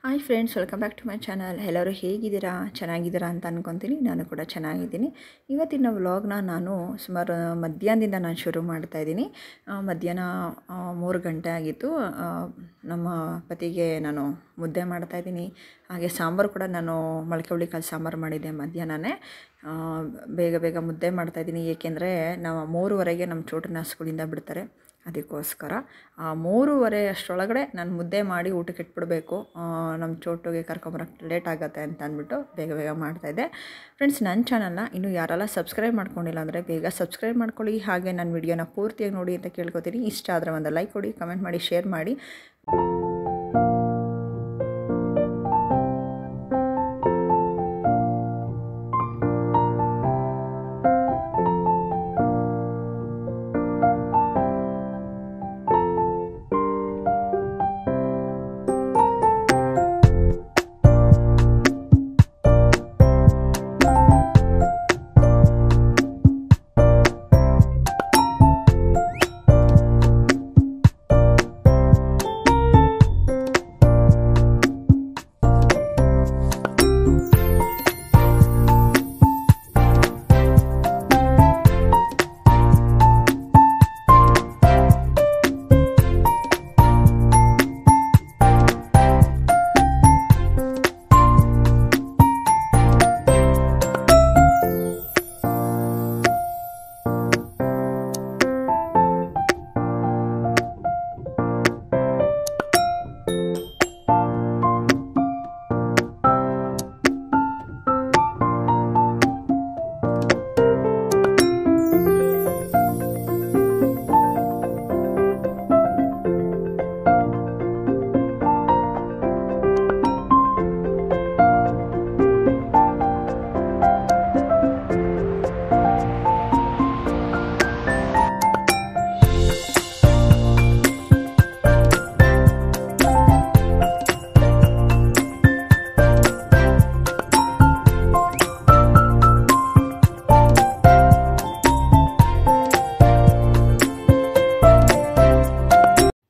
Hi friends, welcome back to my channel. ಎಲ್ಲರೂ ಹೇಗಿದ್ದೀರಾ? ಚೆನ್ನಾಗಿದ್ದೀರಾ ಅಂತ ಅಂದ್ಕೊತೀನಿ. ನಾನು ಕೂಡ ಚೆನ್ನಾಗಿದ್ದೀನಿ. ಇವತ್ತಿನ ವ್ಲಾಗ್ನ ನಾನು ಸುಮಾರು ಮಧ್ಯಾಹ್ನದಿಂದ ನಾನು ಶುರು ಮಾಡ್ತಾಯಿದ್ದೀನಿ. ಮಧ್ಯಾಹ್ನ 3 ಗಂಟೆ ಆಗಿತ್ತು. ನಮ್ಮ ಪತಿಗೆ ನಾನು ಮುದ್ದೆ ಮಾಡ್ತಾಯಿದ್ದೀನಿ. ಹಾಗೆ ಸಾಂಬಾರು ಕೂಡ ನಾನು ಮೊಳಕೆ ಹುರುಳಿಕಾಳು ಸಾಂಬಾರು ಮಾಡಿದ್ದೆ ಮಧ್ಯಾಹ್ನನೇ. ಬೇಗ ಮುದ್ದೆ ಮಾಡ್ತಾಯಿದ್ದೀನಿ. ಏಕೆಂದರೆ ನಾವು 3:30ಗೆ ನಮ್ಮ ಚೋಟನ ಸ್ಕೂಲಿಂದ ಬಿಡ್ತಾರೆ. ಅದಕ್ಕೋಸ್ಕರ 3:30 ಅಷ್ಟರೊಳಗಡೆ ನಾನು ಮುದ್ದೆ ಮಾಡಿ ಊಟಕ್ಕೆ ಇಟ್ಬಿಡಬೇಕು. ನಮ್ಮ ಚೋಟುಗೆ ಕರ್ಕೊಂಬರೋಕ್ಕೆ ಲೇಟ್ ಆಗುತ್ತೆ ಅಂತ ಅಂದ್ಬಿಟ್ಟು ಬೇಗ ಮಾಡ್ತಾಯಿದ್ದೆ. ಫ್ರೆಂಡ್ಸ್, ನನ್ನ ಚಾನಲ್ನ ಇನ್ನೂ ಯಾರೆಲ್ಲ ಸಬ್ಸ್ಕ್ರೈಬ್ ಮಾಡ್ಕೊಂಡಿಲ್ಲ ಅಂದರೆ ಬೇಗ ಸಬ್ಸ್ಕ್ರೈಬ್ ಮಾಡ್ಕೊಳ್ಳಿ. ಹಾಗೆ ನನ್ನ ವಿಡಿಯೋನ ಪೂರ್ತಿಯಾಗಿ ನೋಡಿ ಅಂತ ಕೇಳ್ಕೊತೀನಿ. ಇಷ್ಟ ಆದರೆ ಒಂದು ಲೈಕ್ ಕೊಡಿ, ಕಮೆಂಟ್ ಮಾಡಿ, ಶೇರ್ ಮಾಡಿ.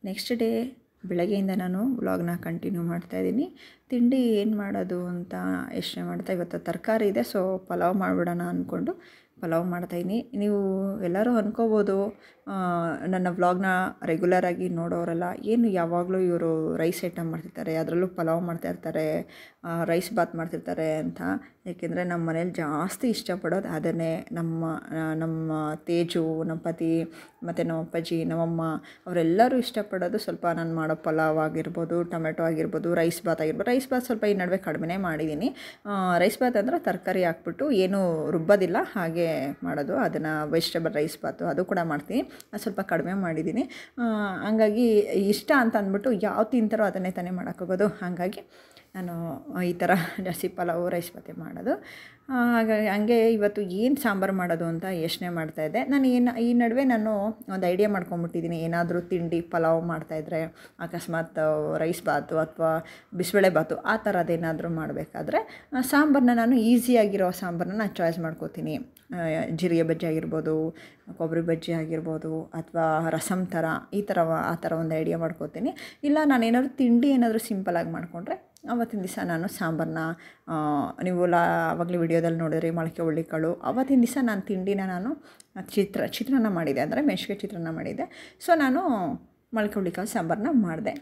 ನೆಕ್ಸ್ಟ್ ಡೇ ಬೆಳಗ್ಗೆಯಿಂದ ನಾನು ವ್ಲಾಗ್ನ ಕಂಟಿನ್ಯೂ ಮಾಡ್ತಾಯಿದ್ದೀನಿ. ತಿಂಡಿ ಏನು ಮಾಡೋದು ಅಂತ ಯೋಚನೆ ಮಾಡ್ತಾ, ಇವತ್ತು ತರಕಾರಿ ಇದೆ, ಸೊ ಪಲಾವ್ ಮಾಡಿಬಿಡೋಣ ಅಂದ್ಕೊಂಡು ಪಲಾವ್ ಮಾಡ್ತಾಯಿದ್ದೀನಿ. ನೀವು ಎಲ್ಲರೂ ಅಂದ್ಕೋಬೋದು, ನನ್ನ ವ್ಲಾಗ್ನ ರೆಗ್ಯುಲರಾಗಿ ನೋಡೋರೆಲ್ಲ ಏನು ಯಾವಾಗಲೂ ಇವರು ರೈಸ್ ಐಟಮ್ ಮಾಡ್ತಿರ್ತಾರೆ, ಅದರಲ್ಲೂ ಪಲಾವ್ ಮಾಡ್ತಾಯಿರ್ತಾರೆ, ರೈಸ್ ಬಾತ್ ಮಾಡ್ತಿರ್ತಾರೆ ಅಂತ. ಏಕೆಂದರೆ ನಮ್ಮ ಮನೇಲಿ ಜಾಸ್ತಿ ಇಷ್ಟಪಡೋದು ಅದನ್ನೇ. ನಮ್ಮ ತೇಜು, ನಮ್ಮ ಪತಿ ಮತ್ತು ನಮ್ಮ ಅಪ್ಪಾಜಿ, ನಮ್ಮಮ್ಮ ಅವರೆಲ್ಲರೂ ಇಷ್ಟಪಡೋದು ಸ್ವಲ್ಪ ನಾನು ಮಾಡೋ ಪಲಾವ್ ಆಗಿರ್ಬೋದು, ಟೊಮೆಟೊ ಆಗಿರ್ಬೋದು, ರೈಸ್ ಬಾತ್ ಆಗಿರ್ಬೋದು. ರೈಸ್ ಬಾತ್ ಸ್ವಲ್ಪ ಈ ನಡುವೆ ಕಡಿಮೆ ಮಾಡಿದ್ದೀನಿ. ರೈಸ್ ಬಾತ್ ಅಂದರೆ ತರಕಾರಿ ಹಾಕ್ಬಿಟ್ಟು ಏನೂ ರುಬ್ಬೋದಿಲ್ಲ, ಹಾಗೆ ಮಾಡೋದು. ಅದನ್ನು ವೆಜಿಟೇಬಲ್ ರೈಸ್ ಬಾತು ಅದು ಕೂಡ ಮಾಡ್ತೀನಿ. ಅದು ಸ್ವಲ್ಪ ಕಡಿಮೆ ಮಾಡಿದ್ದೀನಿ. ಹಂಗಾಗಿ ಇಷ್ಟ ಅಂತ ಅಂದ್ಬಿಟ್ಟು ಯಾವ್ದು ತಿಂತಾರೋ ಅದನ್ನೇ ತಾನೇ ಮಾಡೋಕ್ಕೋಗೋದು. ಹಾಗಾಗಿ ನಾನು ಈ ಥರ ಜಾಸ್ತಿ ಪಲಾವು ರೈಸ್ ಬಾತೆ ಮಾಡೋದು. ಹಾಗಾಗಿ ಹಂಗೆ ಇವತ್ತು ಏನು ಸಾಂಬಾರು ಮಾಡೋದು ಅಂತ ಯೋಚನೆ ಮಾಡ್ತಾಯಿದ್ದೆ. ನಾನು ಈ ನಡುವೆ ನಾನು ಒಂದು ಐಡಿಯಾ ಮಾಡ್ಕೊಂಬಿಟ್ಟಿದ್ದೀನಿ. ಏನಾದರೂ ತಿಂಡಿ ಪಲಾವ್ ಮಾಡ್ತಾಯಿದ್ರೆ, ಅಕಸ್ಮಾತ್ ರೈಸ್ ಬಾತು ಅಥವಾ ಬಿಸಿಬೇಳೆ ಬಾತು ಆ ಥರದ್ದೇನಾದರೂ ಮಾಡಬೇಕಾದ್ರೆ ಸಾಂಬಾರನ್ನ ನಾನು ಈಸಿಯಾಗಿರೋ ಸಾಂಬಾರನ್ನ ನಾನು ಚಾಯ್ಸ್ ಮಾಡ್ಕೋತೀನಿ. ಜೀರಿಗೆ ಬಜ್ಜಿ ಆಗಿರ್ಬೋದು, ಕೊಬ್ಬರಿ ಬಜ್ಜಿ ಆಗಿರ್ಬೋದು, ಅಥವಾ ರಸಮ್ ಥರ ಆ ಥರ ಒಂದು ಐಡಿಯಾ ಮಾಡ್ಕೋತೀನಿ. ಇಲ್ಲ ನಾನೇನಾದರೂ ತಿಂಡಿ ಏನಾದರೂ ಸಿಂಪಲಾಗಿ ಮಾಡಿಕೊಂಡ್ರೆ ಆವತ್ತಿನ ದಿವಸ ನಾನು ಸಾಂಬಾರನ್ನ, ನೀವು ಆವಾಗಲೇ ವಿಡಿಯೋದಲ್ಲಿ ನೋಡಿದ್ರಿ ಮೊಳಕೆ ಹುರುಳಿಕಾಳು, ಆವತ್ತಿನ ದಿವಸ ನಾನು ತಿಂಡಿನ ನಾನು ಚಿತ್ರಾನ್ನ ಮಾಡಿದೆ, ಅಂದರೆ ಮೆಣಸಿಗೆ ಚಿತ್ರಾನ್ನ ಮಾಡಿದ್ದೆ. ಸೊ ನಾನು ಮೊಳಕೆ ಹುರುಳಿಕಾಳು ಸಾಂಬಾರನ್ನ ಮಾಡಿದೆ.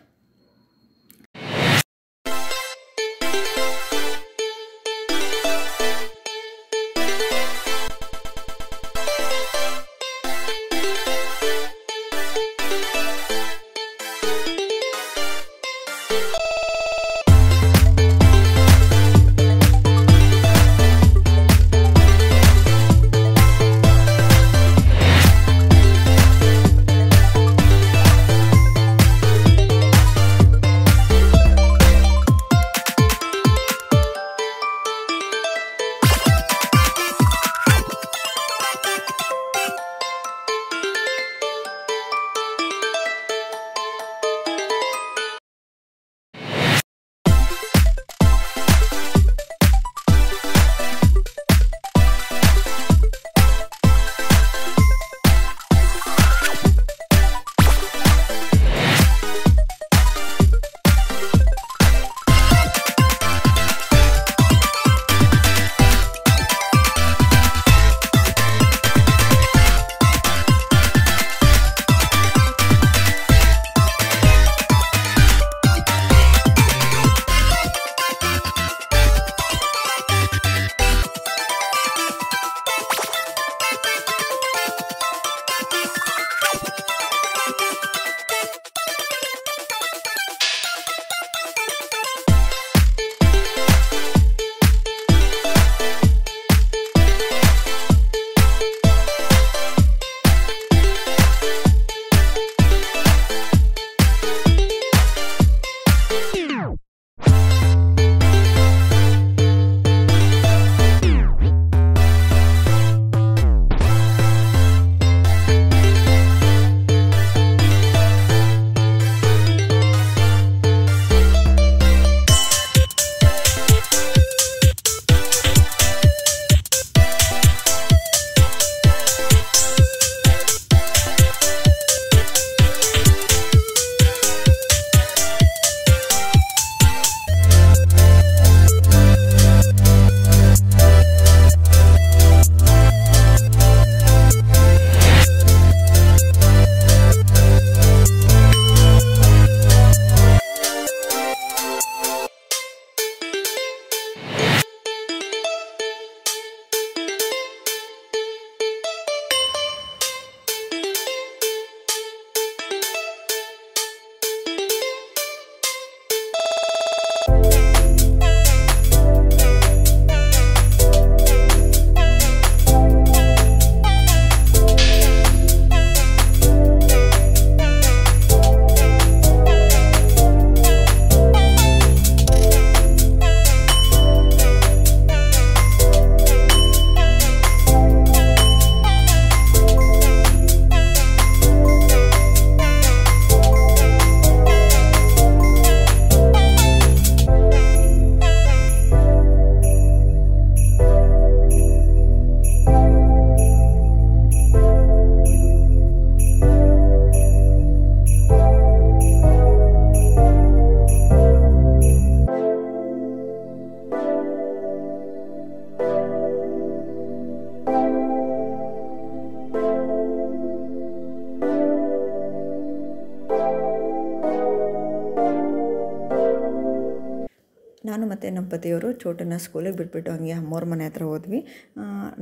ನಾನು ಮತ್ತು ನಮ್ಮ ಪತಿಯವರು ಚೋಟನ ಸ್ಕೂಲಿಗೆ ಬಿಟ್ಬಿಟ್ಟು ಹಂಗೆ ಅಮ್ಮವ್ರ ಮನೆ ಹತ್ರ ಹೋದ್ವಿ.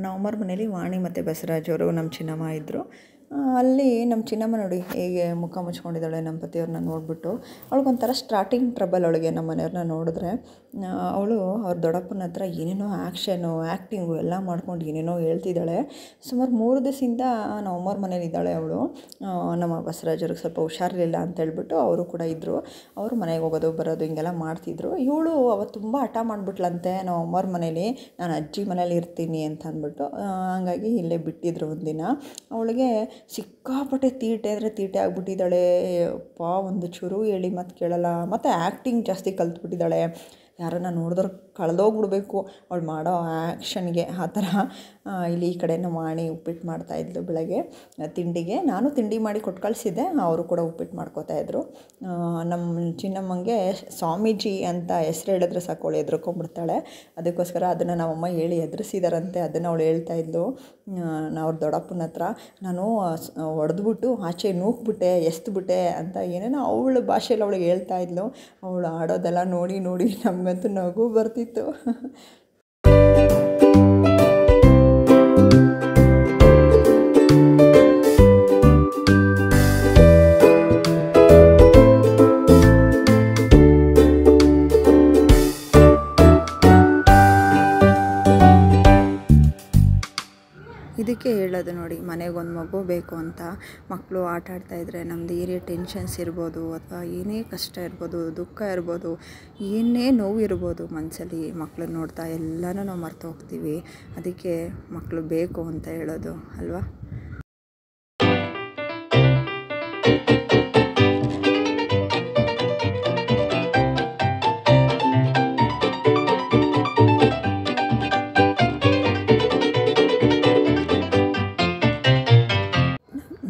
ನಾವು ಅಮ್ಮವ್ರ ಮನೇಲಿ ವಾಣಿ ಮತ್ತು ಬಸವರಾಜ್ ಅವರು ನಮ್ಮ ಚಿನ್ನಮ್ಮ ಇದ್ದರು. ಅಲ್ಲಿ ನಮ್ಮ ಚಿನ್ನಮ್ಮ ನೋಡಿ ಹೇಗೆ ಮುಖ ಮುಚ್ಕೊಂಡಿದ್ದಾಳೆ ನಮ್ಮ ಪತಿಯವ್ರನ್ನ ನೋಡಿಬಿಟ್ಟು. ಅವಳಿಗೊಂಥರ ಸ್ಟಾರ್ಟಿಂಗ್ ಟ್ರಬಲ್ ಅವಳಿಗೆ ನಮ್ಮ ಮನೆಯವ್ರನ್ನ ನೋಡಿದ್ರೆ. ಅವಳು ಅವ್ರ ದೊಡ್ಡಪ್ಪನ ಹತ್ರ ಏನೇನೋ ಆ್ಯಕ್ಟಿಂಗು ಎಲ್ಲ ಮಾಡ್ಕೊಂಡು ಏನೇನೋ ಹೇಳ್ತಿದ್ದಾಳೆ. ಸುಮಾರು 3 ದಿವಸದಿಂದ ನಮ್ಮ ಅಮ್ಮವ್ರ ಮನೇಲಿ ಇದ್ದಾಳೆ ಅವಳು. ನಮ್ಮ ಬಸವರಾಜವ್ರಿಗೆ ಸ್ವಲ್ಪ ಹುಷಾರಿರಲಿಲ್ಲ ಅಂತೇಳ್ಬಿಟ್ಟು ಅವರು ಕೂಡ ಇದ್ದರು. ಅವರು ಮನೆಗೆ ಹೋಗೋದು ಬರೋದು ಹಿಂಗೆಲ್ಲ ಮಾಡ್ತಿದ್ರು. ಇವಳು ಅವತ್ತು ತುಂಬ ಹಠ ಮಾಡಿಬಿಟ್ಲಂತೆ ನಮ್ಮ ಅಮ್ಮವ್ರ ಮನೇಲಿ, ನಾನು ಅಜ್ಜಿ ಮನೇಲಿ ಇರ್ತೀನಿ ಅಂತ ಅಂದ್ಬಿಟ್ಟು. ಹಂಗಾಗಿ ಇಲ್ಲೇ ಬಿಟ್ಟಿದ್ರು ಒಂದಿನ. ಅವಳಿಗೆ ಸಿಕ್ಕಾಪಟ್ಟೆ ತೀಟೆ ಅಂದರೆ ತೀಟೆ ಆಗಿಬಿಟ್ಟಿದ್ದಾಳೆ. ಒಂದು ಚೂರು ಹೇಳಿ ಮತ್ತು ಕೇಳಲ್ಲ. ಮತ್ತು ಆ್ಯಕ್ಟಿಂಗ್ ಜಾಸ್ತಿ ಕಲ್ತ್ಬಿಟ್ಟಿದ್ದಾಳೆ. ಯಾರನ್ನ ನೋಡಿದ್ರೆ ಕಳೆದೋಗ್ಬಿಡ್ಬೇಕು ಅವಳು ಮಾಡೋ ಆ್ಯಕ್ಷನ್ಗೆ ಆ ಥರ. ಇಲ್ಲಿ ಈ ಕಡೆ ನಮ್ಮ ವಾಣಿ ಉಪ್ಪಿಟ್ಟು ಮಾಡ್ತಾಯಿದ್ಲು ಬೆಳಗ್ಗೆ ತಿಂಡಿಗೆ. ನಾನು ತಿಂಡಿ ಮಾಡಿ ಕೊಟ್ಟು ಕಳಿಸಿದ್ದೆ, ಅವರು ಕೂಡ ಉಪ್ಪಿಟ್ಟು ಮಾಡ್ಕೋತಾಯಿದ್ರು. ನಮ್ಮ ಚಿನ್ನಮ್ಮಂಗೆ ಸ್ವಾಮೀಜಿ ಅಂತ ಹೆಸ್ರು ಹೇಳಿದ್ರೆ ಸಾಕು ಅವಳು ಎದ್ರುಕೊಂಡ್ಬಿಡ್ತಾಳೆ. ಅದಕ್ಕೋಸ್ಕರ ಅದನ್ನು ನಮ್ಮಮ್ಮ ಹೇಳಿ ಎದುರಿಸಿದಾರಂತೆ. ಅದನ್ನು ಅವಳು ಹೇಳ್ತಾಯಿದ್ಲು ಅವ್ರ ದೊಡ್ಡಪ್ಪನ ಹತ್ರ. ನಾನು ಹೊಡೆದ್ಬಿಟ್ಟು ಆಚೆ ನೂಕ್ಬಿಟ್ಟೆ, ಎಸ್ದುಬಿಟ್ಟೆ ಅಂತ ಏನೇನೋ ಅವಳ ಭಾಷೆಯಲ್ಲಿ ಅವಳಿಗೆ ಹೇಳ್ತಾಯಿದ್ಲು. ಅವಳು ಆಡೋದೆಲ್ಲ ನೋಡಿ ನೋಡಿ ನಮಗಂತೂ ನಗು ಬರ್ತಿತ್ತು. ಇದಕ್ಕೆ ಹೇಳೋದು ನೋಡಿ, ಮನೆಗೊಂದು ಮಗು ಬೇಕು ಅಂತ. ಮಕ್ಕಳು ಆಟ ಆಡ್ತಾಯಿದ್ರೆ ನಮ್ಮದು ಏನೇ ಟೆನ್ಷನ್ಸ್ ಇರ್ಬೋದು, ಅಥವಾ ಏನೇ ಕಷ್ಟ ಇರ್ಬೋದು, ದುಃಖ ಇರ್ಬೋದು, ಏನೇ ನೋವು ಇರ್ಬೋದು ಮನಸ್ಸಲ್ಲಿ, ಮಕ್ಕಳನ್ನ ನೋಡ್ತಾ ಎಲ್ಲನೂ ನಾವು ಮರ್ತು ಹೋಗ್ತೀವಿ. ಅದಕ್ಕೆ ಮಕ್ಕಳು ಬೇಕು ಅಂತ ಹೇಳೋದು ಅಲ್ವಾ.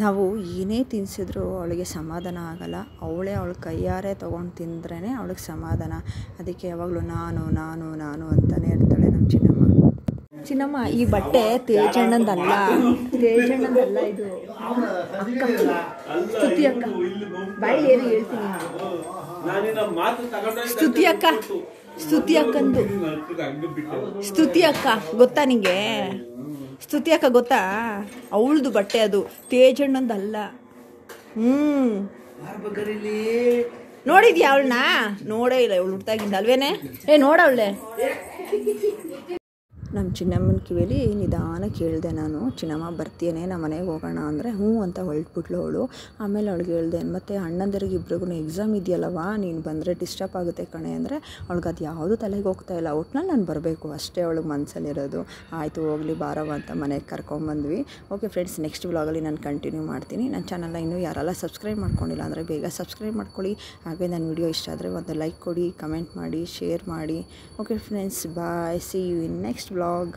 ನಾವು ಏನೇ ತಿನ್ನಿಸಿದ್ರು ಅವಳಿಗೆ ಸಮಾಧಾನ ಆಗಲ್ಲ. ಅವಳೇ ಅವಳ ಕೈಯಾರೆ ತೊಗೊಂಡು ತಿಂದ್ರೇ ಅವಳಿಗೆ ಸಮಾಧಾನ. ಅದಕ್ಕೆ ಯಾವಾಗಲೂ ನಾನು ನಾನು ನಾನು ಅಂತಲೇ ಇರ್ತಾಳೆ ನಮ್ಮ ಚಿನ್ನಮ್ಮ. ಈ ಬಟ್ಟೆ ತೇಜಣ್ಣಂದಲ್ಲ, ಇದು ಅಕ್ಕ, ಸ್ತುತಿ ಅಕ್ಕ. ಬಾಯಿ ಏನು ಹೇಳ್ತೀನಿ, ಸ್ತುತಿ ಅಕ್ಕಂದು. ಸ್ತುತಿ ಅಕ್ಕ ಗೊತ್ತಾ ನಿಂಗೆ? ಸ್ತುತಿ ಅಕ್ಕ ಗೊತ್ತಾ? ಅವಳದು ಬಟ್ಟೆ ಅದು, ತೇಜಣ್ಣಂದಲ್ಲ. ನೋಡಿದ್ಯಾ ಅವಳನ್ನ? ನೋಡೇ ಇಲ್ಲ, ಅವಳು ಹುಟ್ಟಾಗಿಂದ ಅಲ್ವೇನೆ? ನೋಡವಳೆ. ನಮ್ಮ ಚಿನ್ನಮ್ಮನ ಕಿವಿಯಲ್ಲಿ ನಿಧಾನ ಕೇಳಿದೆ ನಾನು, ಚಿನ್ನಮ್ಮ ಬರ್ತೀಯೇ ನಮ್ಮ ಮನೆಗೆ ಹೋಗೋಣ ಅಂದರೆ ಹ್ಞೂ ಅಂತ ಹೊರಟ್ಬಿಟ್ಲು ಅವಳು. ಆಮೇಲೆ ಅವಳಿಗೆ ಹೇಳಿದೆ, ಮತ್ತು ಅಣ್ಣಂದರಿಗೆ ಇಬ್ರಿಗೂ ಎಕ್ಸಾಮ್ ಇದೆಯಲ್ಲವಾ, ನೀನು ಬಂದರೆ ಡಿಸ್ಟರ್ಬ್ ಆಗುತ್ತೆ ಕಣೆ ಅಂದರೆ ಅವಳಿಗೆ ಅದು ಯಾವುದು ತಲೆಗೆ ಹೋಗ್ತಾಯಿಲ್ಲ. ಒಟ್ನಲ್ಲಿ ನಾನು ಬರಬೇಕು ಅಷ್ಟೇ ಅವಳಿಗೆ ಮನಸ್ಸಲ್ಲಿರೋದು. ಆಯಿತು ಹೋಗಲಿ ಬಾರವ ಅಂತ ಮನೆಗೆ ಕರ್ಕೊಂಬಂದ್ವಿ. ಓಕೆ ಫ್ರೆಂಡ್ಸ್, ನೆಕ್ಸ್ಟ್ ವ್ಲಾಗಲ್ಲಿ ನಾನು ಕಂಟಿನ್ಯೂ ಮಾಡ್ತೀನಿ. ನನ್ನ ಚಾನಲ್ನ ಇನ್ನೂ ಯಾರೆಲ್ಲ ಸಬ್ಸ್ಕ್ರೈಬ್ ಮಾಡ್ಕೊಂಡಿಲ್ಲ ಅಂದರೆ ಬೇಗ ಸಬ್ಸ್ಕ್ರೈಬ್ ಮಾಡ್ಕೊಳ್ಳಿ. ಹಾಗೆ ನನ್ನ ವಿಡಿಯೋ ಇಷ್ಟ ಆದರೆ ಒಂದು ಲೈಕ್ ಕೊಡಿ, ಕಮೆಂಟ್ ಮಾಡಿ, ಶೇರ್ ಮಾಡಿ. Okay friends, bye, see you in next vlog.